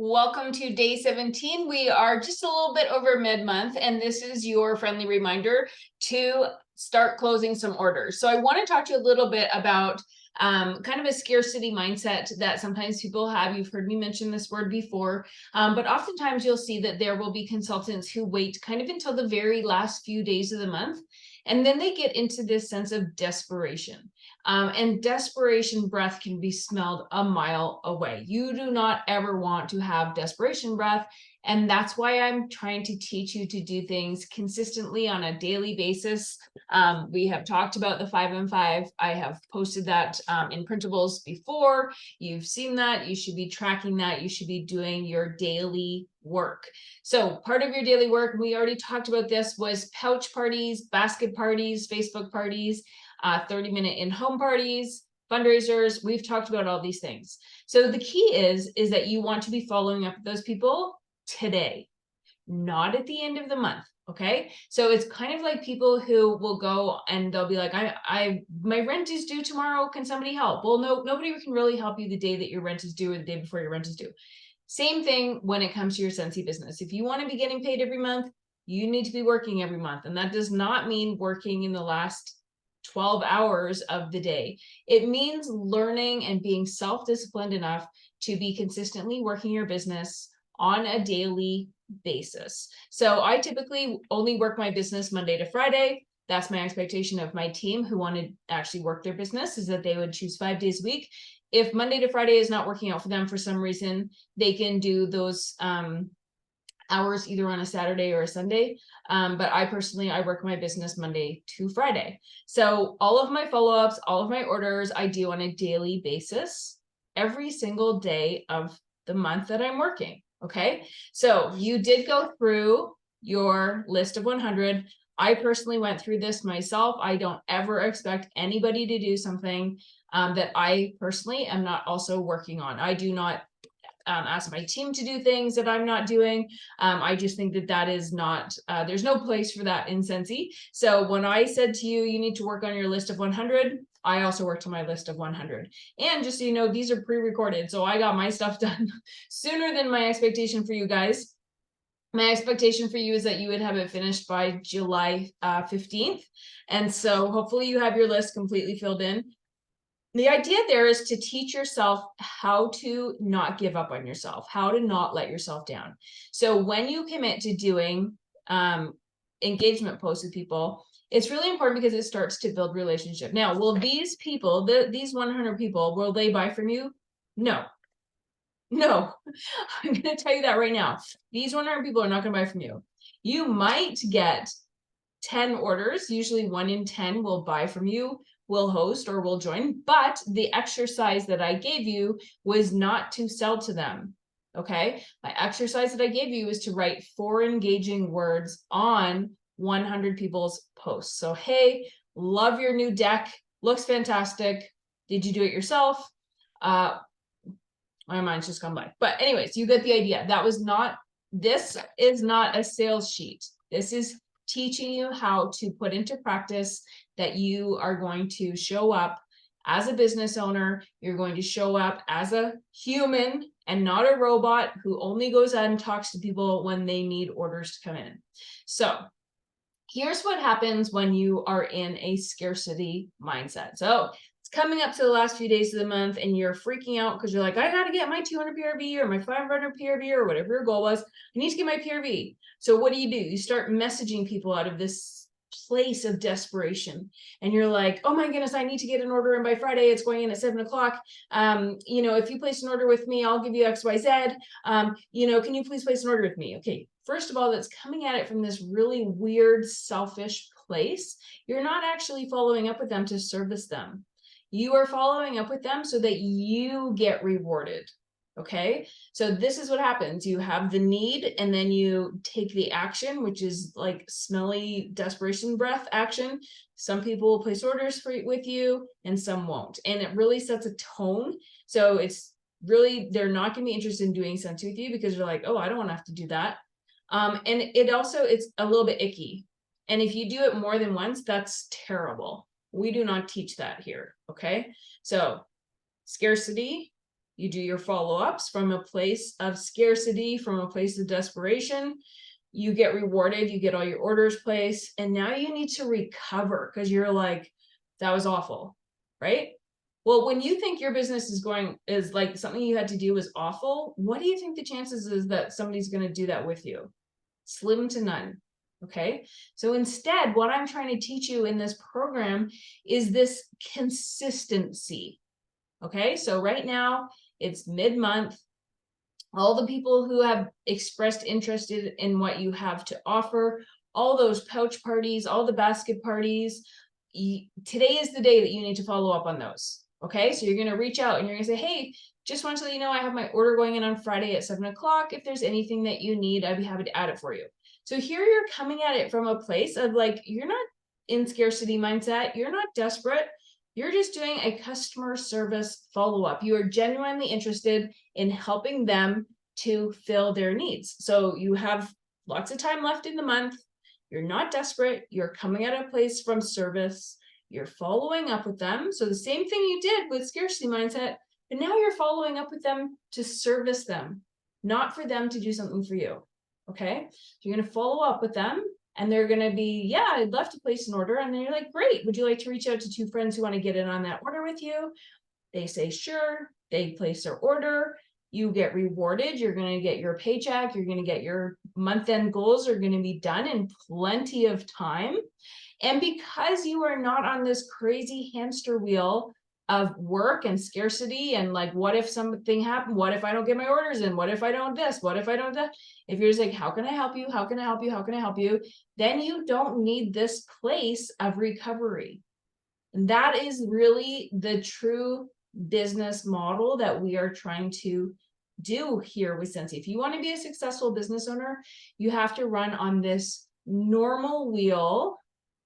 Welcome to day 17. We are just a little bit over mid-month, and this is your friendly reminder to start closing some orders. So I want to talk to you a little bit about kind of a scarcity mindset that sometimes people have. You've heard me mention this word before, but oftentimes you'll see that there will be consultants who wait kind of until the very last few days of the month, and then they get into this sense of desperation. And desperation breath can be smelled a mile away. You do not ever want to have desperation breath. And that's why I'm trying to teach you to do things consistently on a daily basis. We have talked about the 5 and 5. I have posted that in Printables before. You've seen that. You should be tracking that. You should be doing your daily work. So part of your daily work, we already talked about this, was pouch parties, basket parties, Facebook parties, 30-minute in-home parties, fundraisers. We've talked about all these things. So the key is that you want to be following up with those people today, not at the end of the month. Okay. So it's kind of like people who will go and they'll be like, my rent is due tomorrow. Can somebody help? Well, no, nobody can really help you the day that your rent is due or the day before your rent is due. Same thing when it comes to your Scentsy business. If you want to be getting paid every month, you need to be working every month. And that does not mean working in the last 12 hours of the day. It means learning and being self-disciplined enough to be consistently working your business on a daily basis. So I typically only work my business Monday to Friday. That's my expectation of my team who want to actually work their business, is that they would choose 5 days a week. If Monday to Friday is not working out for them for some reason, they can do those hours either on a Saturday or a Sunday. But I personally, I work my business Monday to Friday. So all of my follow-ups, all of my orders, I do on a daily basis, every single day of the month that I'm working. Okay. So you did go through your list of 100. I personally went through this myself. I don't ever expect anybody to do something that I personally am not also working on. I do not ask my team to do things that I'm not doing. I just think that that is not, there's no place for that in Scentsy. So when I said to you, you need to work on your list of 100, I also worked on my list of 100. And just so you know, these are pre-recorded. So I got my stuff done sooner than my expectation for you guys. My expectation for you is that you would have it finished by July 15th. And so hopefully you have your list completely filled in. The idea there is to teach yourself how to not give up on yourself, how to not let yourself down. So when you commit to doing engagement posts with people, it's really important because it starts to build relationship. Now, will these people, these 100 people, will they buy from you? No. No, I'm going to tell you that right now. These 100 people are not going to buy from you. You might get 10 orders. Usually 1 in 10 will buy from you, will host, or will join. But the exercise that I gave you was not to sell to them. Okay. My exercise that I gave you is to write 4 engaging words on 100 people's posts. So, hey, love your new deck. Looks fantastic. Did you do it yourself? My mind's just gone blank. But anyways, you get the idea. This is not a sales sheet. This is teaching you how to put into practice that you are going to show up as a business owner. You're going to show up as a human and not a robot who only goes out and talks to people when they need orders to come in. So here's what happens when you are in a scarcity mindset. So it's coming up to the last few days of the month and you're freaking out because you're like, I got to get my 200 PRV or my 500 PRV or whatever your goal was. I need to get my PRV. So what do? You start messaging people out of this place of desperation. And you're like, oh my goodness, I need to get an order in by Friday. It's going in at 7 o'clock. If you place an order with me, I'll give you XYZ. Can you please place an order with me? Okay. First of all, that's coming at it from this really weird, selfish place. You're not actually following up with them to service them. You are following up with them so that you get rewarded. Okay, so this is what happens. You have the need and then you take the action, which is like smelly desperation breath action. Some people will place orders with you and some won't. And it really sets a tone. So it's really, they're not going to be interested in doing Scentsy with you because they're like, oh, I don't want to have to do that. And it's a little bit icky. And if you do it more than once, that's terrible. We do not teach that here. Okay. So scarcity, You do your follow-ups from a place of scarcity, from a place of desperation. You get rewarded, you get all your orders placed, and now you need to recover because you're like, that was awful, right? Well, when you think your business is like something you had to do was awful, what do you think the chances is that somebody's going to do that with you? Slim to none. Okay. So instead, what I'm trying to teach you in this program is this consistency. Okay. So right now it's mid-month. All the people who have expressed interest in what you have to offer, all those pouch parties, all the basket parties, today is the day that you need to follow up on those. Okay, so you're going to reach out and you're going to say, hey, just want to let you know I have my order going in on Friday at 7 o'clock. If there's anything that you need, I'd be happy to add it for you. So here you're coming at it from a place of like, you're not in scarcity mindset. You're not desperate. You're just doing a customer service follow-up. You are genuinely interested in helping them to fill their needs. So you have lots of time left in the month. You're not desperate. You're coming at a place from service. You're following up with them. So the same thing you did with scarcity mindset, but now you're following up with them to service them, not for them to do something for you. Okay. So you're going to follow up with them and they're going to be, yeah, I'd love to place an order. And then you're like, great. Would you like to reach out to 2 friends who want to get in on that order with you? They say, sure. They place their order. You get rewarded. You're going to get your paycheck. You're going to get your month-end goals are going to be done in plenty of time. And because you are not on this crazy hamster wheel of work and scarcity and like, what if something happened? What if I don't get my orders in? What if I don't this? What if I don't that? If you're just like, how can I help you? How can I help you? How can I help you? Then you don't need this place of recovery. And that is really the true business model that we are trying to do here with Scentsy. If you want to be a successful business owner, you have to run on this normal wheel.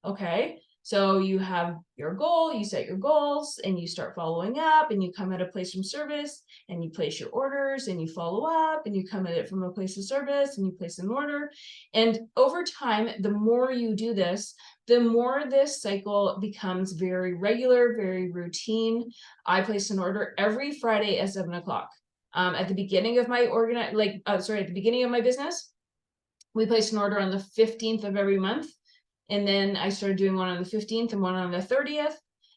Okay. So you have your goal, you set your goals and you start following up and you come at a place from service and you place your orders and you follow up and you come at it from a place of service and you place an order. And over time, the more you do this, the more this cycle becomes very regular, very routine. I place an order every Friday at 7 o'clock. At the beginning of my at the beginning of my business, we placed an order on the 15th of every month. And then I started doing one on the 15th and one on the 30th.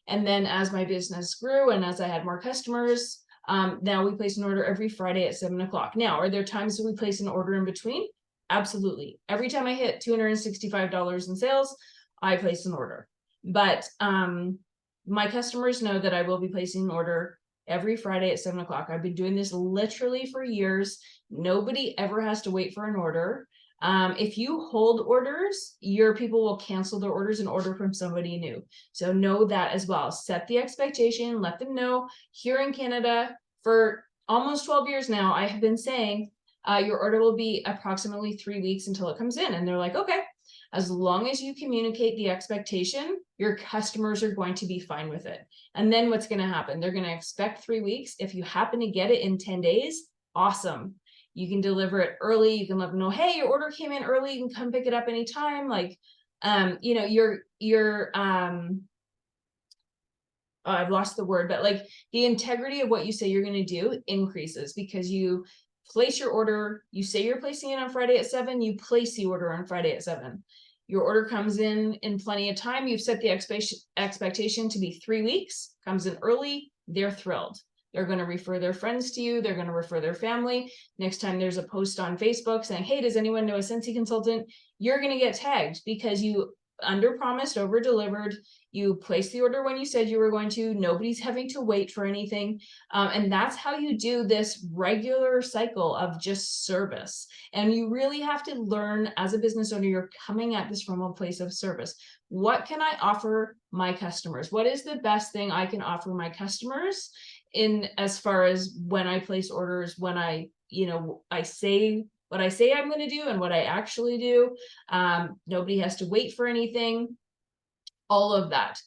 And then as my business grew and as I had more customers, now we place an order every Friday at 7 o'clock. Now, are there times that we place an order in between? Absolutely. Every time I hit $265 in sales, I place an order. But my customers know that I will be placing an order every Friday at 7 o'clock. I've been doing this literally for years. Nobody ever has to wait for an order. If you hold orders, your people will cancel their orders and order from somebody new. So know that as well. Set the expectation, let them know. Here in Canada, for almost 12 years now, I have been saying your order will be approximately 3 weeks until it comes in. And they're like, okay, as long as you communicate the expectation, your customers are going to be fine with it. And then what's going to happen? They're going to expect 3 weeks. If you happen to get it in 10 days, awesome. You can deliver it early. You can let them know, hey, your order came in early. You can come pick it up anytime. Like, you know, I've lost the word, but like the integrity of what you say you're going to do increases because you place your order. You say you're placing it on Friday at 7. You place the order on Friday at 7. Your order comes in plenty of time. You've set the expectation to be 3 weeks, comes in early. They're thrilled. They're going to refer their friends to you. They're going to refer their family. Next time there's a post on Facebook saying, hey, does anyone know a Scentsy consultant? You're going to get tagged because you under promised, over delivered. You placed the order when you said you were going to. Nobody's having to wait for anything. And that's how you do this regular cycle of just service. And you really have to learn as a business owner, you're coming at this from a place of service. What can I offer my customers? What is the best thing I can offer my customers in as far as when I place orders, when I say what I say I'm going to do and what I actually do. Nobody has to wait for anything, all of that,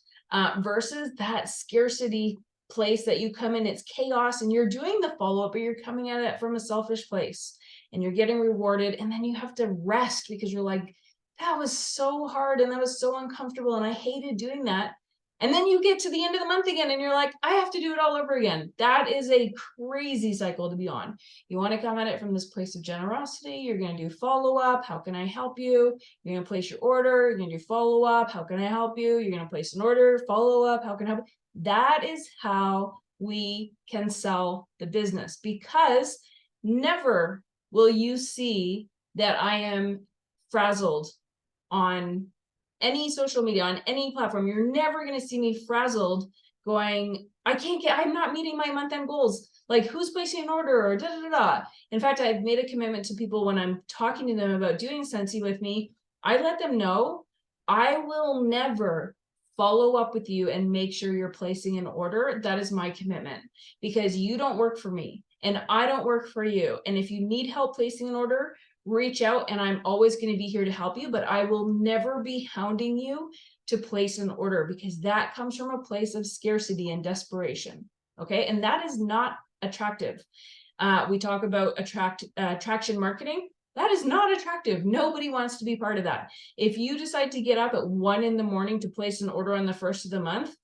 versus that scarcity place that you come in, it's chaos and you're doing the follow-up, but you're coming at it from a selfish place and you're getting rewarded. And then you have to rest because you're like, that was so hard and that was so uncomfortable and I hated doing that. And then you get to the end of the month again and you're like, I have to do it all over again. That is a crazy cycle to be on. You want to come at it from this place of generosity. You're going to do follow-up. How can I help you? You're going to place your order. You're going to do follow-up. How can I help you? You're going to place an order, follow-up. How can I help you? That is how we can sell the business, because never will you see that I am frazzled on any social media, on any platform. You're never going to see me frazzled going, I'm not meeting my month-end goals. Like, who's placing an order, or da da da da. In fact, I've made a commitment to people when I'm talking to them about doing Scentsy with me. I let them know I will never follow up with you and make sure you're placing an order. That is my commitment, because you don't work for me and I don't work for you. And if you need help placing an order, reach out, and I'm always going to be here to help you, but I will never be hounding you to place an order, because that comes from a place of scarcity and desperation. Okay. And that is not attractive. We talk about attraction marketing. That is not attractive. Nobody wants to be part of that. If you decide to get up at 1 a.m. to place an order on the 1st of the month,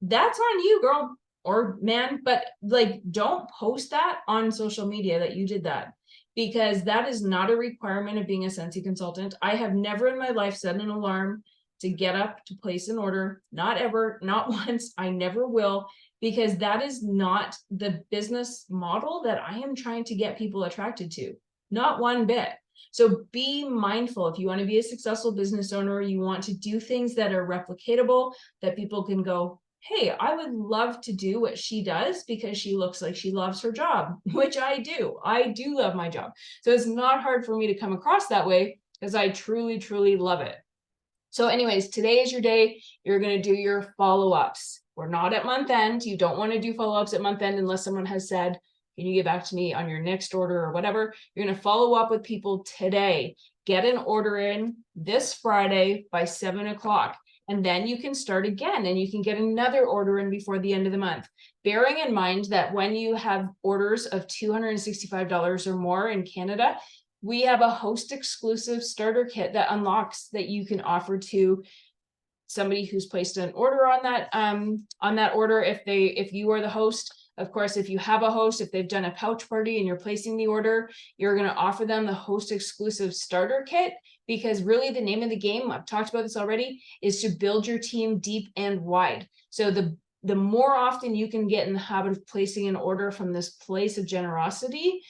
that's on you, girl or man. But like, don't post that on social media that you did that, because that is not a requirement of being a Scentsy consultant. I have never in my life set an alarm to get up to place an order. Not ever, not once. I never will, because that is not the business model that I am trying to get people attracted to. Not one bit. So be mindful. If you want to be a successful business owner, you want to do things that are replicatable, that people can go, hey, I would love to do what she does because she looks like she loves her job, which I do. I do love my job. So it's not hard for me to come across that way, because I truly, truly love it. So anyways, today is your day. You're going to do your follow-ups. We're not at month end. You don't want to do follow-ups at month end unless someone has said, can you get back to me on your next order or whatever? You're going to follow up with people today. Get an order in this Friday by 7 o'clock. And then you can start again, and you can get another order in before the end of the month. Bearing in mind that when you have orders of $265 or more in Canada, we have a host exclusive starter kit that unlocks that you can offer to somebody who's placed an order on that order. If you are the host, of course, if you have a host, if they've done a pouch party and you're placing the order, you're going to offer them the host exclusive starter kit, because really the name of the game, I've talked about this already, is to build your team deep and wide. So the more often you can get in the habit of placing an order from this place of generosity,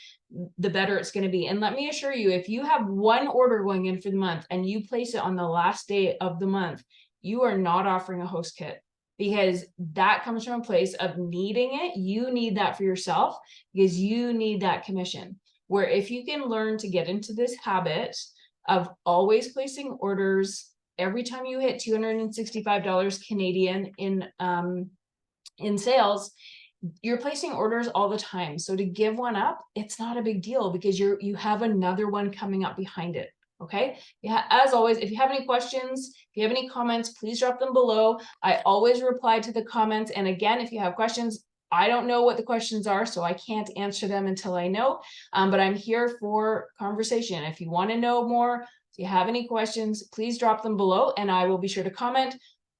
the better it's going to be. And let me assure you, if you have one order going in for the month and you place it on the last day of the month, you are not offering a host kit, because that comes from a place of needing it. You need that for yourself, because you need that commission. Where if you can learn to get into this habit of always placing orders every time you hit $265 Canadian in sales, you're placing orders all the time. So to give one up, it's not a big deal, because you have another one coming up behind it. Okay. Yeah. As always, if you have any questions, if you have any comments, please drop them below. I always reply to the comments. And again, if you have questions, I don't know what the questions are, so I can't answer them until I know. But I'm here for conversation. If you want to know more, if you have any questions, please drop them below and I will be sure to comment.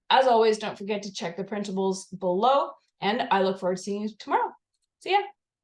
As always, don't forget to check the printables below, and I look forward to seeing you tomorrow. See ya.